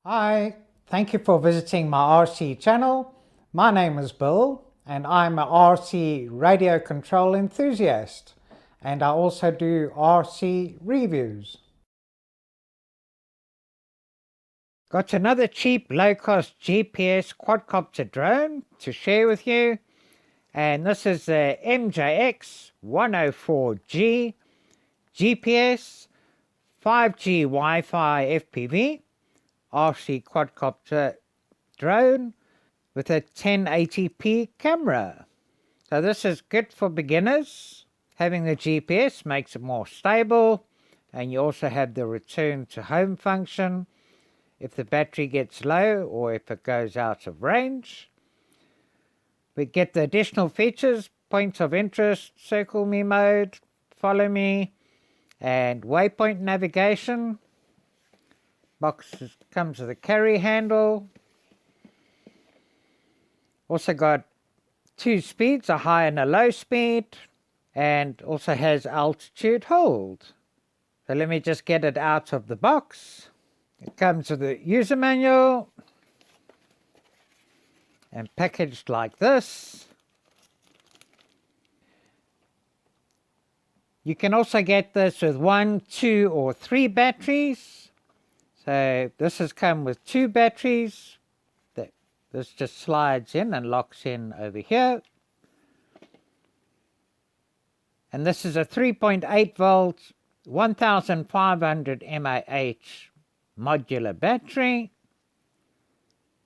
Hi, thank you for visiting my RC channel. My name is Bill and I'm an RC radio control enthusiast, and I also do RC reviews. Got another cheap low-cost GPS quadcopter drone to share with you, and this is the MJX 104G GPS 5G Wi-Fi FPV RC quadcopter drone with a 1080p camera. So this is good for beginners. Having the GPS makes it more stable, and you also have the return to home function if the battery gets low or if it goes out of range. We get the additional features: points of interest, circle me mode, follow me, and waypoint navigation. Box comes with a carry handle. Also got two speeds, a high and a low speed, and also has altitude hold. So let me just get it out of the box. It comes with a user manual and packaged like this. You can also get this with 1, 2 or 3 batteries. So this has come with 2 batteries. This just slides in and locks in over here. And this is a 3.8 volt 1500 mAh modular battery,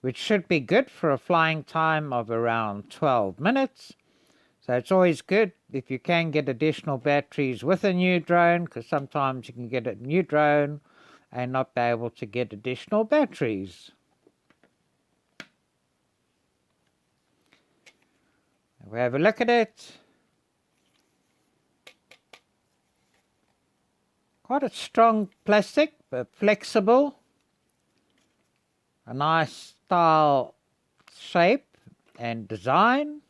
which should be good for a flying time of around 12 minutes. So it's always good if you can get additional batteries with a new drone, because sometimes you can get a new drone and not be able to get additional batteries. We have a look at it. Quite a strong plastic, but flexible. A nice style, shape and design.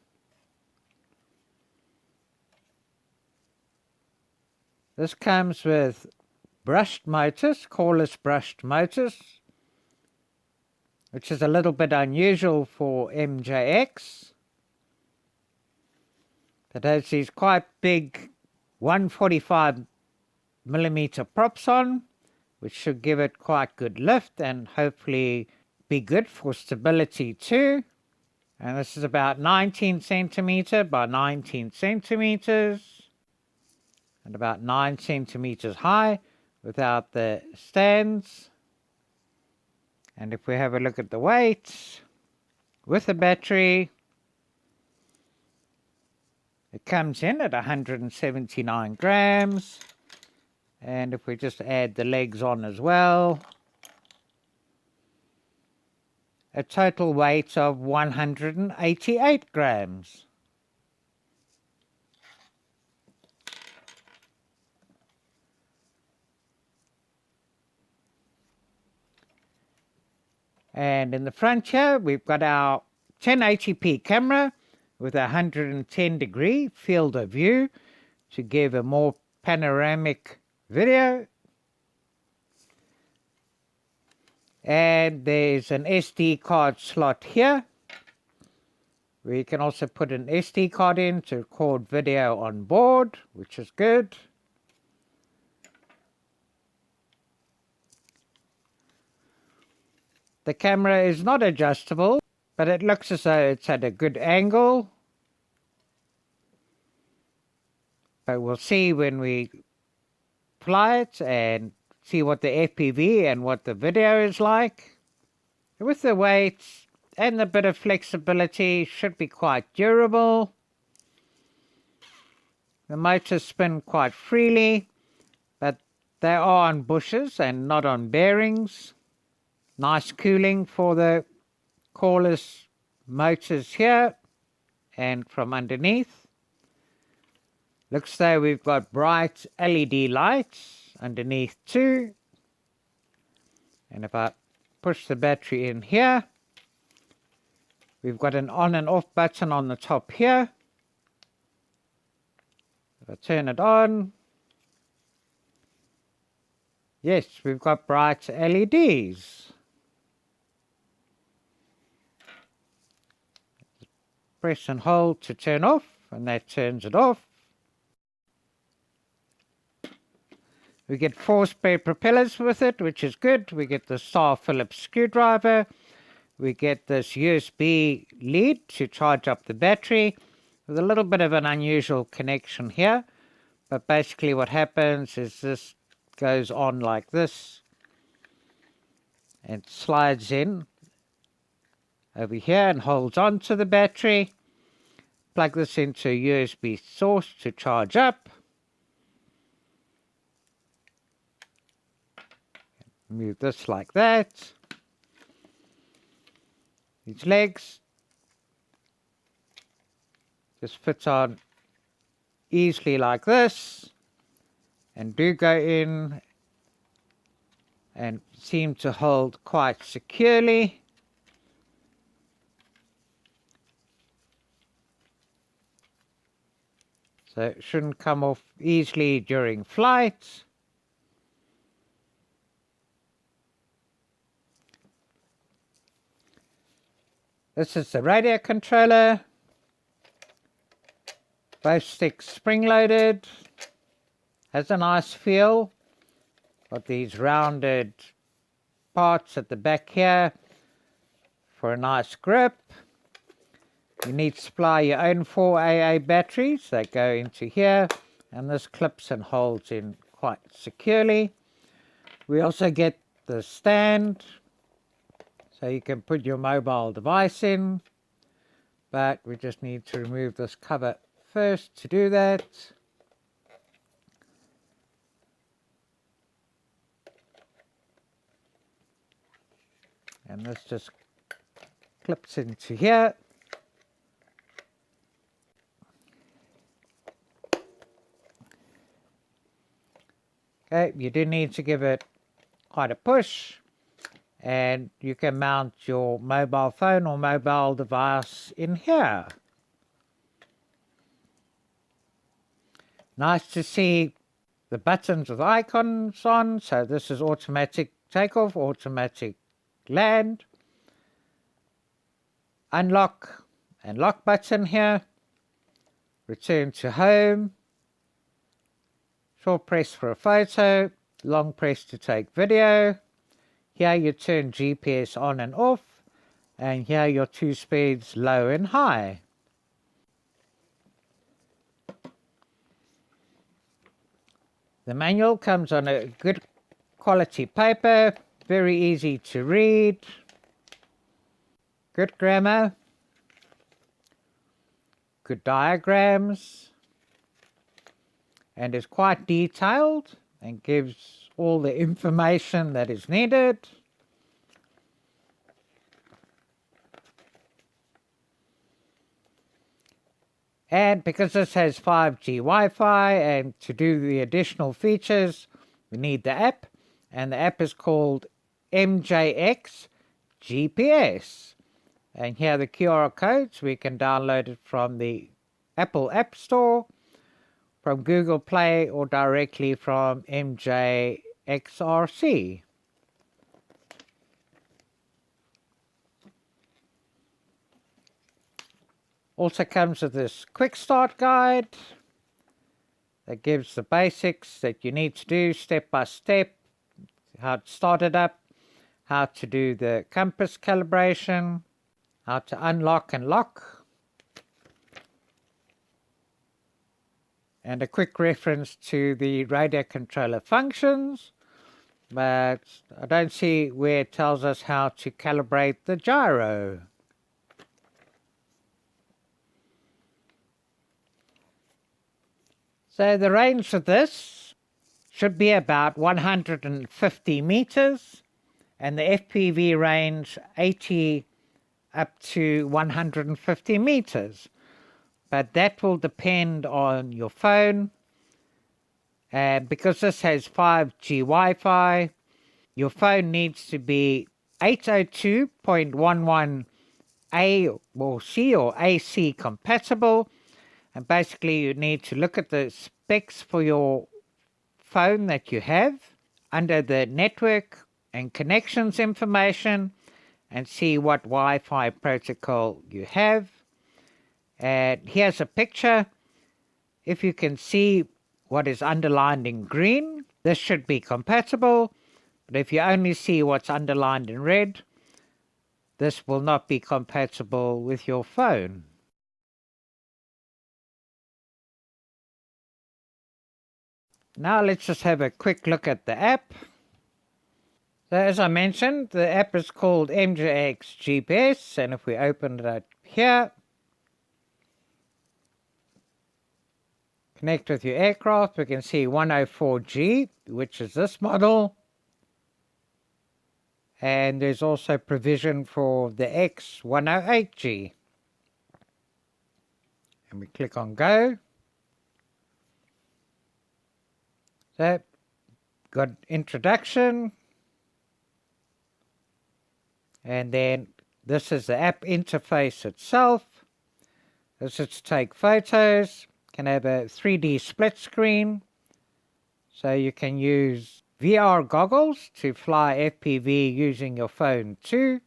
This comes with brushed motors, cordless brushed motors, which is a little bit unusual for MJX. It has these quite big 145mm props on, which should give it quite good lift and hopefully be good for stability too. And this is about 19 centimeter by 19 centimeters and about 9 centimeters high without the stands. And if we have a look at the weight with the battery, it comes in at 179 grams. And if we just add the legs on as well, a total weight of 188 grams. And in the front here, we've got our 1080p camera with a 110-degree field of view to give a more panoramic video. And there's an SD card slot here, where you can also put an SD card in to record video on board, which is good. The camera is not adjustable, but it looks as though it's at a good angle. But we'll see when we fly it and see what the FPV and what the video is like. With the weight and a bit of flexibility, should be quite durable. The motors spin quite freely, but they are on bushes and not on bearings. Nice cooling for the cordless motors here and from underneath. Looks though we've got bright LED lights underneath too. And if I push the battery in here, we've got an on and off button on the top here. If I turn it on, yes, we've got bright LEDs. press and hold to turn off, and that turns it off. We get 4 spare propellers with it, which is good. We get the Star Phillips screwdriver. We get this USB lead to charge up the battery with a little bit of an unusual connection here. But basically what happens is this goes on like this and slides in over here and holds on to the battery. Plug this into a USB source to charge up. Move this like that. These legs just fit on easily like this and do go in and seem to hold quite securely. So it shouldn't come off easily during flight. This is the radio controller. Both sticks spring-loaded. Has a nice feel. Got these rounded parts at the back here for a nice grip. You need to supply your own 4AA batteries that go into here, and this clips and holds in quite securely. We also get the stand, so you can put your mobile device in, but we just need to remove this cover first to do that. And this just clips into here. Okay, you do need to give it quite a push, and you can mount your mobile phone or mobile device in here. Nice to see the buttons with icons on. So this is automatic takeoff, automatic land, unlock and lock button here, return to home, short press for a photo, long press to take video. Here you turn GPS on and off, and here your 2 speeds, low and high. The manual comes on a good quality paper, very easy to read, good grammar, good diagrams, and is quite detailed and gives all the information that is needed. And because this has 5G Wi-Fi, and to do the additional features, we need the app, and the app is called MJX GPS. And here are the QR codes. We can download it from the Apple App Store, from Google Play, or directly from MJXRC. Also comes with this quick start guide that gives the basics that you need to do step by step, how to start it up, how to do the compass calibration, how to unlock and lock, and a quick reference to the radio controller functions, but I don't see where it tells us how to calibrate the gyro. So the range of this should be about 150 meters, and the FPV range 80 up to 150 meters. But that will depend on your phone. Because this has 5G Wi-Fi, your phone needs to be 802.11a or C or AC compatible. And basically you need to look at the specs for your phone that you have under the network and connections information and see what Wi-Fi protocol you have. And here's a picture. If you can see what is underlined in green, this should be compatible. But if you only see what's underlined in red, this will not be compatible with your phone. Now let's just have a quick look at the app. So as I mentioned, the app is called MJX GPS, and if we open it here, connect with your aircraft, we can see 104G, which is this model. And there's also provision for the X108G. And we click on go. So, got introduction. And then this is the app interface itself. This is to take photos. Can have a 3D split screen. So you can use VR goggles to fly FPV using your phone too.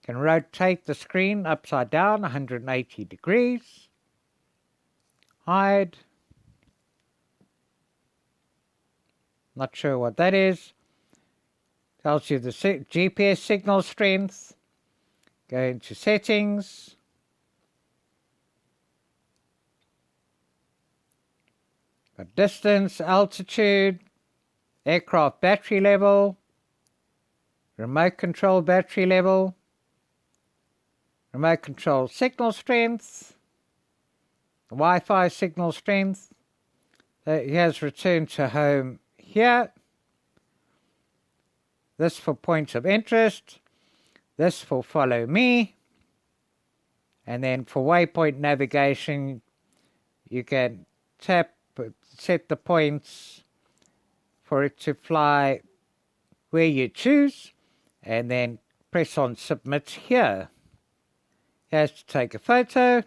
Can rotate the screen upside down 180 degrees. Hide. Not sure what that is. Tells you the GPS signal strength. Go into settings. Got distance, altitude, aircraft battery level, remote control battery level, remote control signal strength, Wi-Fi signal strength. Here's return to home here. This for points of interest. This for follow me. And then for waypoint navigation, you can tap, set the points for it to fly where you choose, and then press on submit here. Here's to take a photo,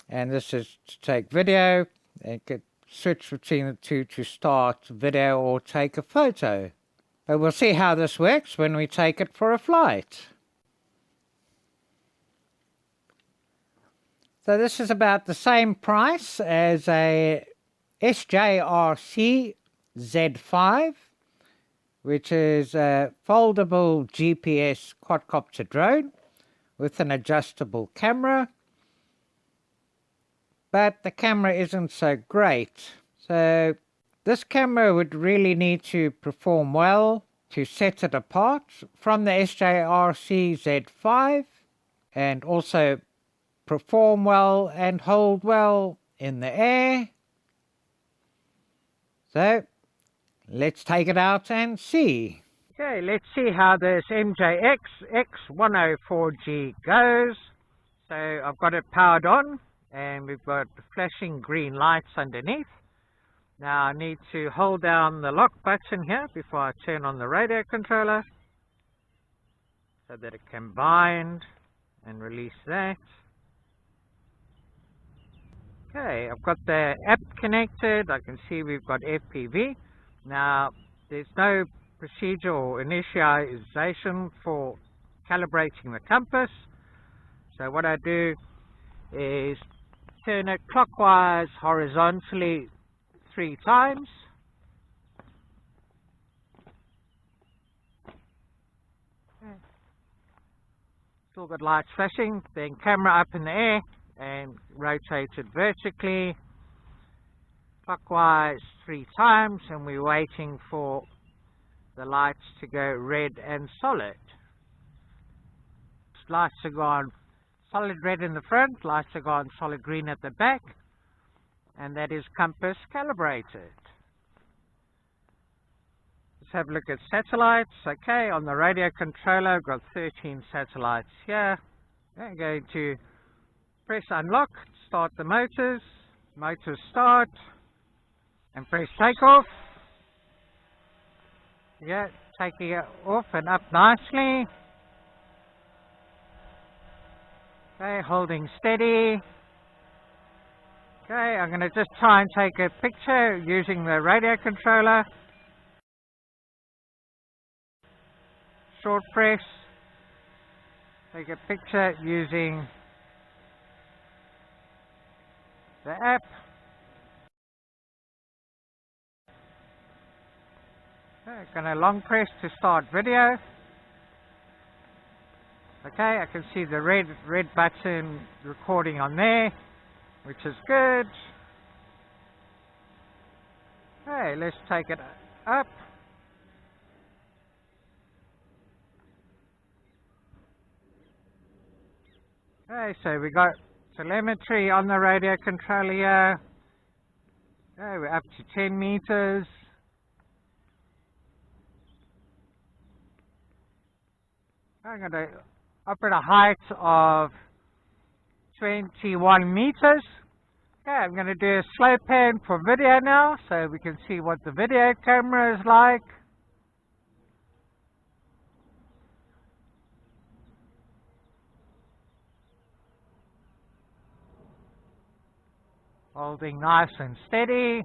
and this is to take video, and you can switch between the two to start video or take a photo. But we'll see how this works when we take it for a flight. So this is about the same price as a SJRC Z5, which is a foldable GPS quadcopter drone with an adjustable camera. But the camera isn't so great. So this camera would really need to perform well to set it apart from the SJRC Z5, and also perform well and hold well in the air. So let's take it out and see. Okay, let's see how this MJX X104G goes. So I've got it powered on and we've got flashing green lights underneath. Now I need to hold down the lock button here before I turn on the radio controller so that it can bind and release that. Okay, I've got the app connected. I can see we've got FPV. Now, there's no procedure or initialization for calibrating the compass. So what I do is turn it clockwise, horizontally 3 times. Okay. Still got lights flashing. Then camera up in the air and rotate it vertically, clockwise 3 times, and we're waiting for the lights to go red and solid. Lights are gone solid red in the front, lights are gone solid green at the back, and that is compass calibrated. Let's have a look at satellites. Okay, on the radio controller, I've got 13 satellites here. I'm going to press unlock, start the motors, motors start, and press takeoff. Yeah, taking it off and up nicely. Okay, holding steady. Okay, I'm going to just try and take a picture using the radio controller. Short press. Take a picture using the app. Okay, gonna long press to start video. Okay, I can see the red button recording on there, which is good. Okay, let's take it up. Okay, so we got telemetry on the radio controller here. Okay, we're up to 10 meters. I'm going to up at a height of 21 meters. Okay, I'm going to do a slow pan for video now so we can see what the video camera is like. Holding nice and steady.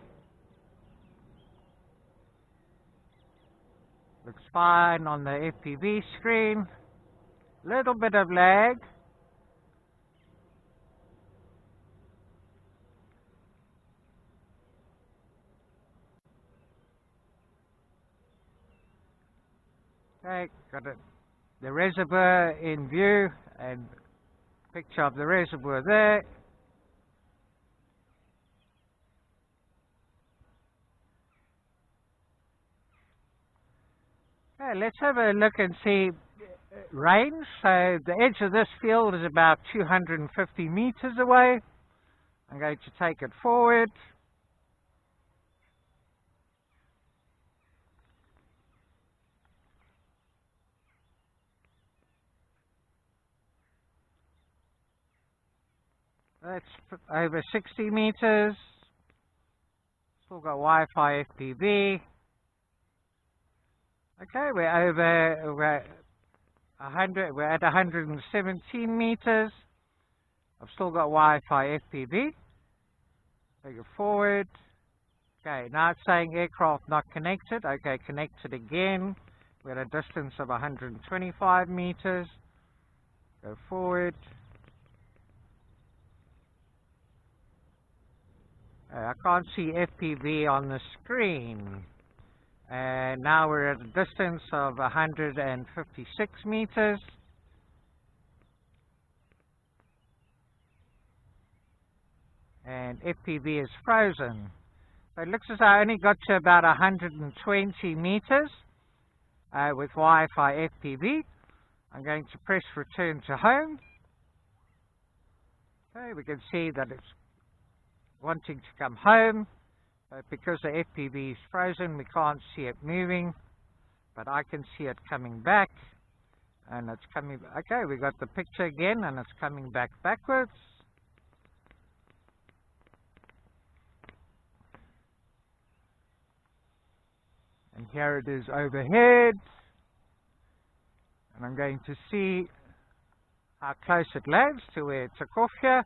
Looks fine on the FPV screen. Little bit of lag. Okay, got the reservoir in view and picture of the reservoir there. Okay, let's have a look and see range. So the edge of this field is about 250 meters away. I'm going to take it forward. That's over 60 meters. Still got Wi-Fi FPV. Okay, we're at 117 meters. I've still got Wi-Fi FPV. Take it forward. Okay, now it's saying aircraft not connected. Okay, connected again. We're at a distance of 125 meters. Go forward. I can't see FPV on the screen. And now we're at a distance of 156 meters. And FPV is frozen. So it looks as though I only got to about 120 meters with Wi-Fi FPV. I'm going to press return to home. Okay, we can see that it's wanting to come home. But because the FPV is frozen, we can't see it moving. But I can see it coming back. And it's coming. Okay, we got the picture again, and it's coming back backwards. And here it is overhead. And I'm going to see how close it lands to where it took off here.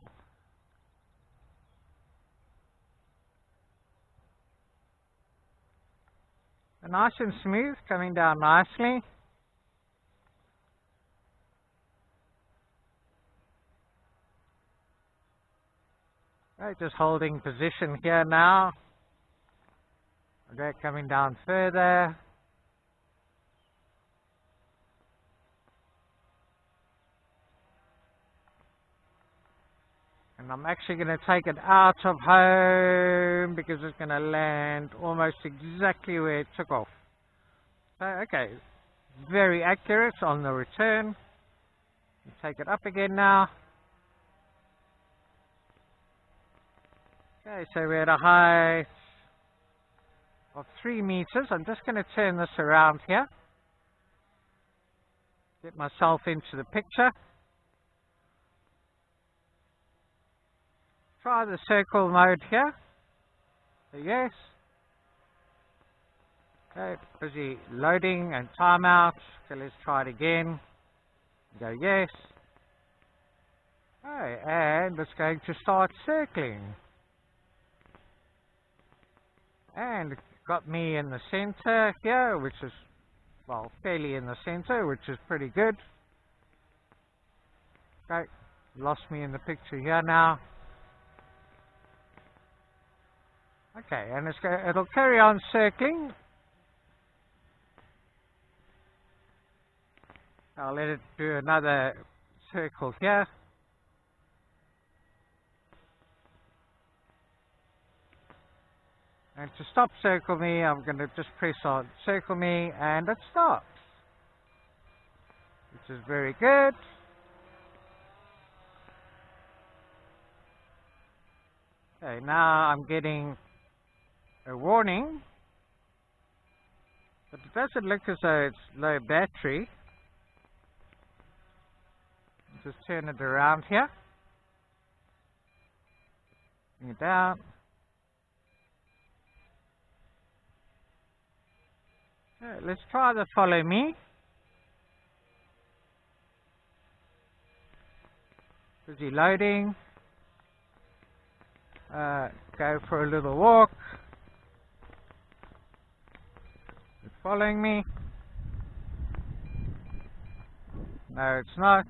And nice and smooth, coming down nicely. Okay, just holding position here now. Okay, coming down further. And I'm actually going to take it out of home because it's going to land almost exactly where it took off. So, okay, very accurate on the return. Take it up again now. Okay, so we're at a height of 3 meters. I'm just going to turn this around here. Get myself into the picture. Try the circle mode here. So yes. Okay, busy loading and timeout. Okay, let's try it again. Go yes. Okay, and it's going to start circling. And it got me in the center here, which is, well, fairly in the center, which is pretty good. Okay, lost me in the picture here now. Okay, and it'll carry on circling. I'll let it do another circle here. And to stop circle me, I'm going to just press on circle me, and it stops. Which is very good. Okay, now I'm getting a warning. But it doesn't look as though it's low battery. Just turn it around here. Bring it down. Okay, let's try the follow me. Busy loading. Go for a little walk. It's following me. No, it's not.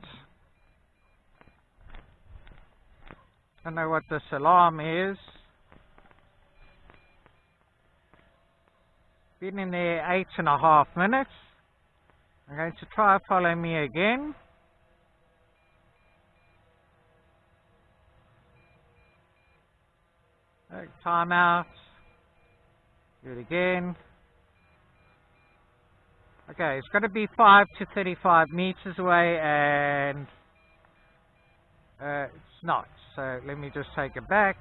I don't know what this alarm is. Been in there 8.5 minutes. I'm going to try follow me again. Time out. Do it again. Okay, it's got to be 5 to 35 meters away, and it's not. So let me just take it back.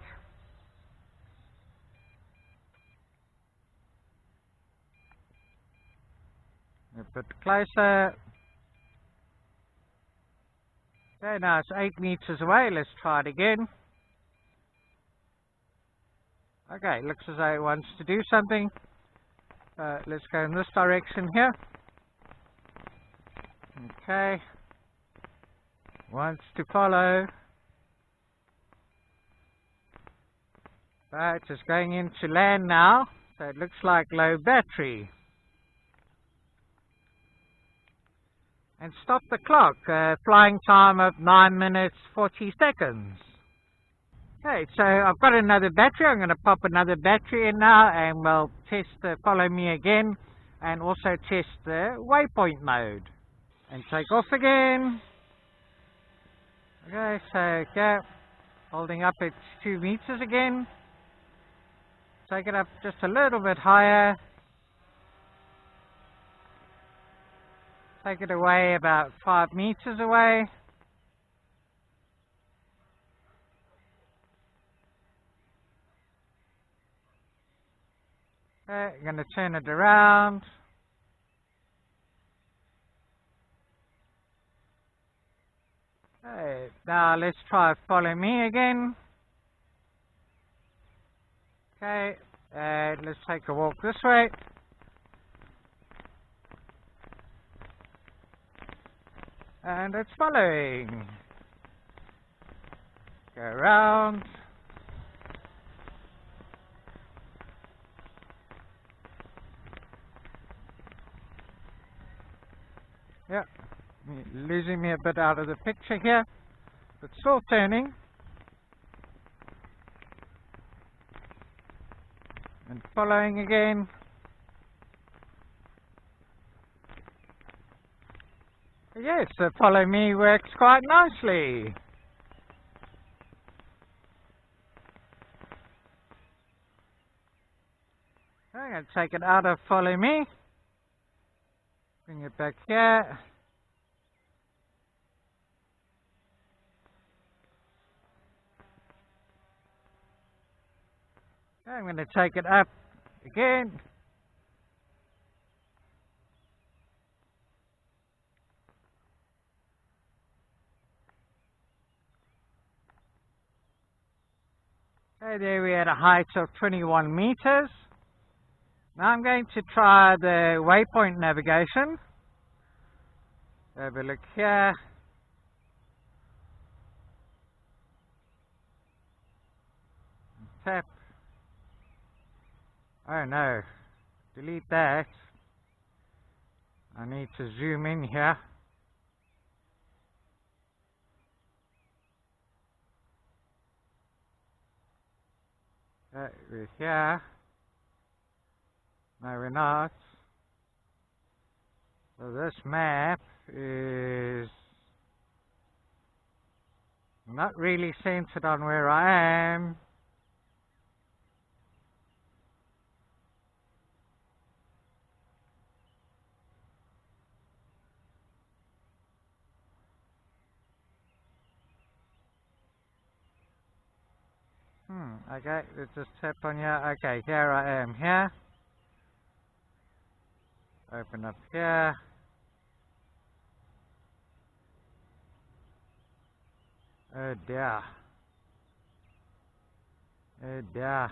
A bit closer. Okay, now it's 8 meters away. Let's try it again. Okay, looks as though it wants to do something. Let's go in this direction here. Okay. Wants to follow. Right, it's going into land now. So it looks like low battery. And stop the clock. Flying time of 9 minutes 40 seconds. Okay, so I've got another battery. I'm going to pop another battery in now, and we'll test the follow me again, and also test the waypoint mode. And take off again. Okay, so holding up at 2 meters again. Take it up just a little bit higher. Take it away about 5 meters away. Okay, I'm going to turn it around. Okay, now let's try follow me again. Okay, and let's take a walk this way. And it's following. Go around. Yeah, losing me a bit out of the picture here, but still turning. And following again. Yes, the follow me works quite nicely. I'm going to take it out of follow me. Bring it back here. I'm going to take it up again. Okay, there we are at a height of 21 meters. Now I'm going to try the waypoint navigation. Have a look here. Tap. Oh no, delete that. I need to zoom in here. We're here. No, we're not. So this map is not really centered on where I am. Okay, let's just tap on here. Okay, here I am here. Open up here. Oh dear. Oh dear.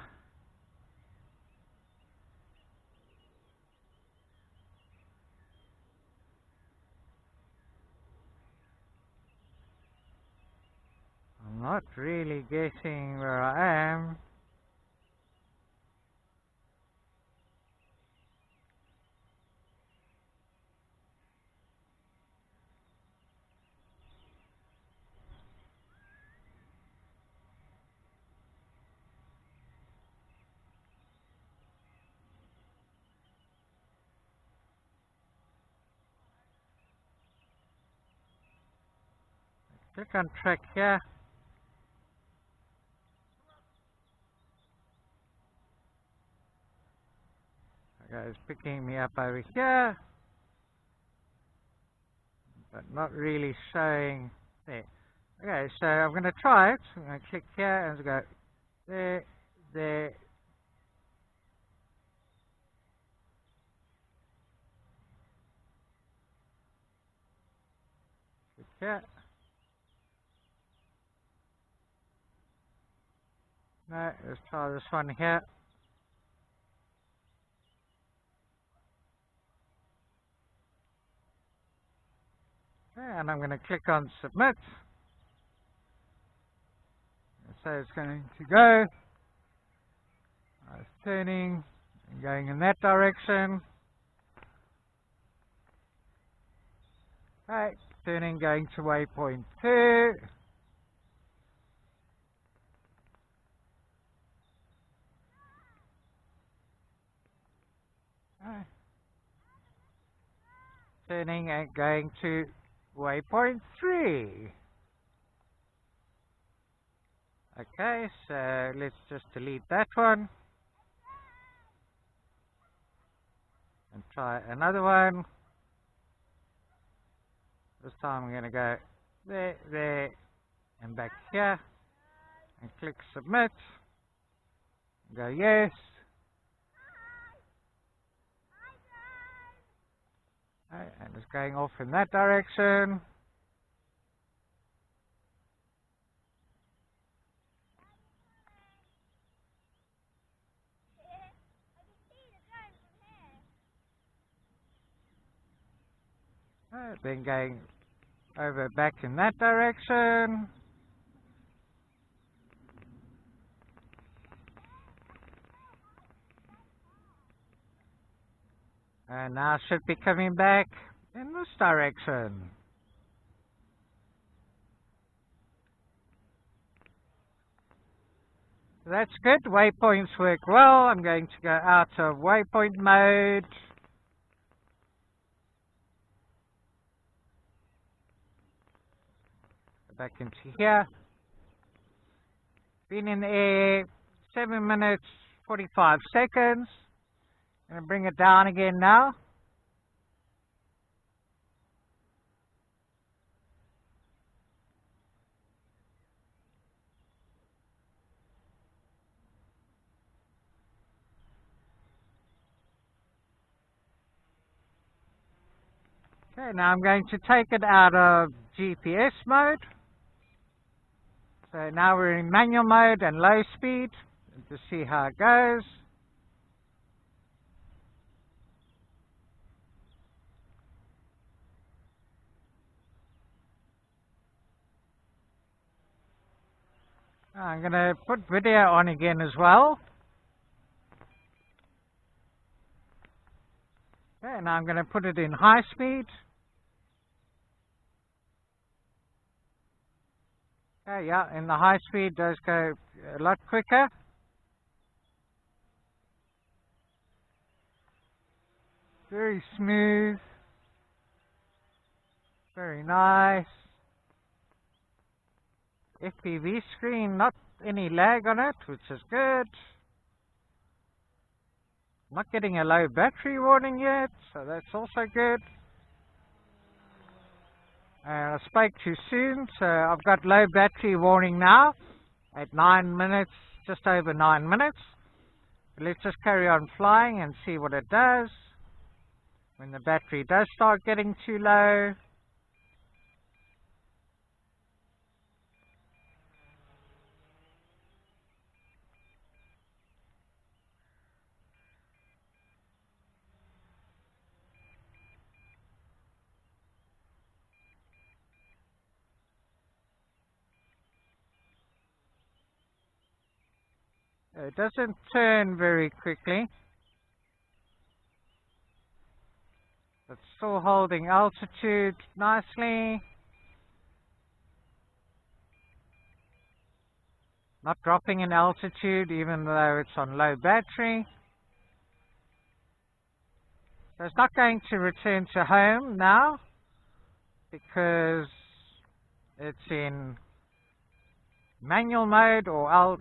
I'm not really guessing where I am. Click on track here. Okay, it's picking me up over here, but not really showing there. Okay, so I'm going to try it. I'm going to click here and go there, there. Click here. No, let's try this one here. Okay, and I'm going to click on submit. So it's going to go. It's turning and going in that direction. Right, turning, going to waypoint 2. Turning and going to waypoint 3. Okay, so let's just delete that one. And try another one. This time I'm going to go there, there, and back here. And click submit. Go yes. Okay, and it's going off in that direction. Then going over back in that direction. And now should be coming back in this direction. That's good. Waypoints work well. I'm going to go out of waypoint mode. Back into here. Been in the air 7 minutes 45 seconds. Gonna bring it down again now. Okay, now I'm going to take it out of GPS mode. So now we're in manual mode and low speed to see how it goes. I'm going to put video on again as well. Okay, now I'm going to put it in high speed. Okay, yeah, in the high speed does go a lot quicker. Very smooth. Very nice. FPV screen, not any lag on it, which is good. Not getting a low battery warning yet, so that's also good. And I spoke too soon, so I've got low battery warning now at 9 minutes, just over 9 minutes. But let's just carry on flying and see what it does when the battery does start getting too low. It doesn't turn very quickly. It's still holding altitude nicely. Not dropping in altitude even though it's on low battery. So it's not going to return to home now because it's in manual mode or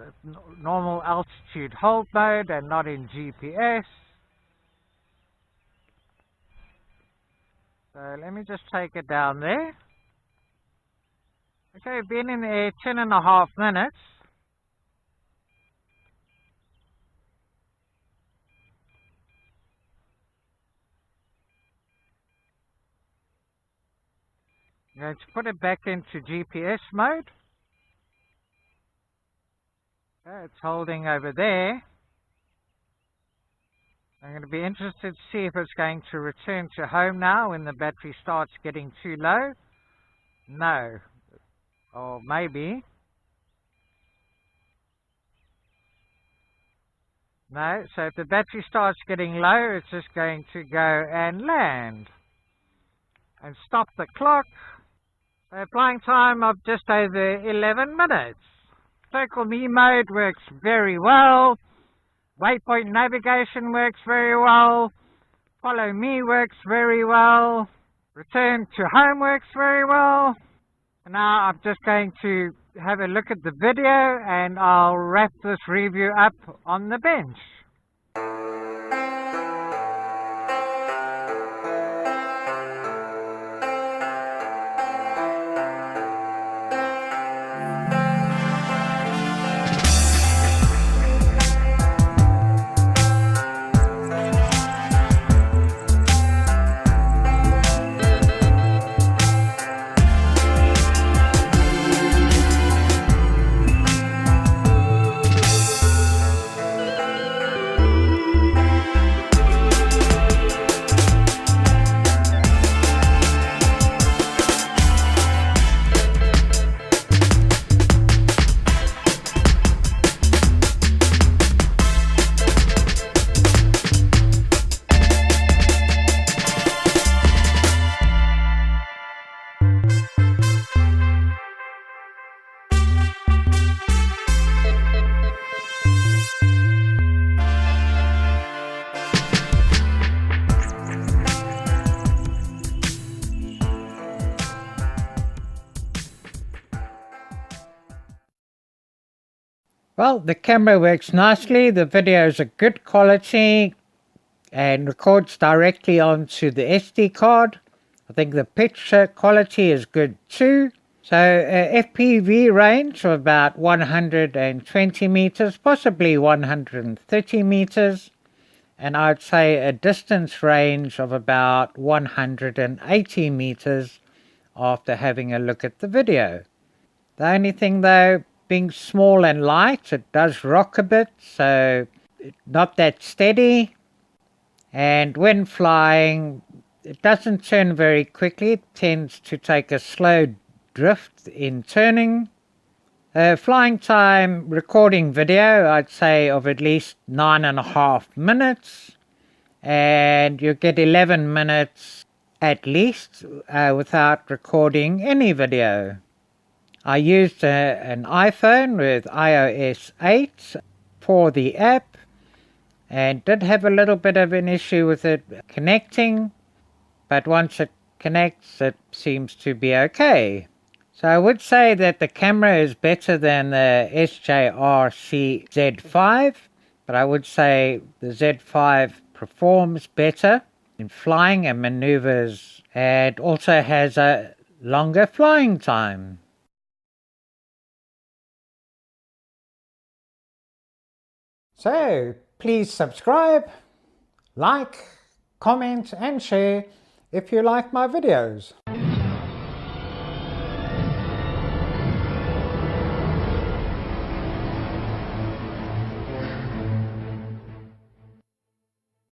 normal altitude hold mode and not in GPS. So let me just take it down there. Okay, been in the air 10.5 minutes. I'm going to put it back into GPS mode. Okay, it's holding over there. I'm going to be interested to see if it's going to return to home now when the battery starts getting too low. No. Or maybe. No. So if the battery starts getting low, it's just going to go and land. And stop the clock. So flying time of just over 11 minutes. Circle Me mode works very well. Waypoint navigation works very well. Follow Me works very well. Return to home works very well. Now I'm just going to have a look at the video and I'll wrap this review up on the bench. Well, the camera works nicely, the video is a good quality and records directly onto the SD card. I think the picture quality is good too. So FPV range of about 120 meters, possibly 130 meters. And I'd say a distance range of about 180 meters after having a look at the video. The only thing though, being small and light, it does rock a bit, so not that steady. And when flying, it doesn't turn very quickly, it tends to take a slow drift in turning. Flying time recording video, I'd say of at least 9.5 minutes, and you get 11 minutes at least without recording any video. I used an iPhone with iOS 8 for the app, and did have a little bit of an issue with it connecting, but once it connects it seems to be okay. So I would say that the camera is better than the SJRC Z5, but I would say the Z5 performs better in flying and maneuvers, and also has a longer flying time. So please subscribe, like, comment and share if you like my videos.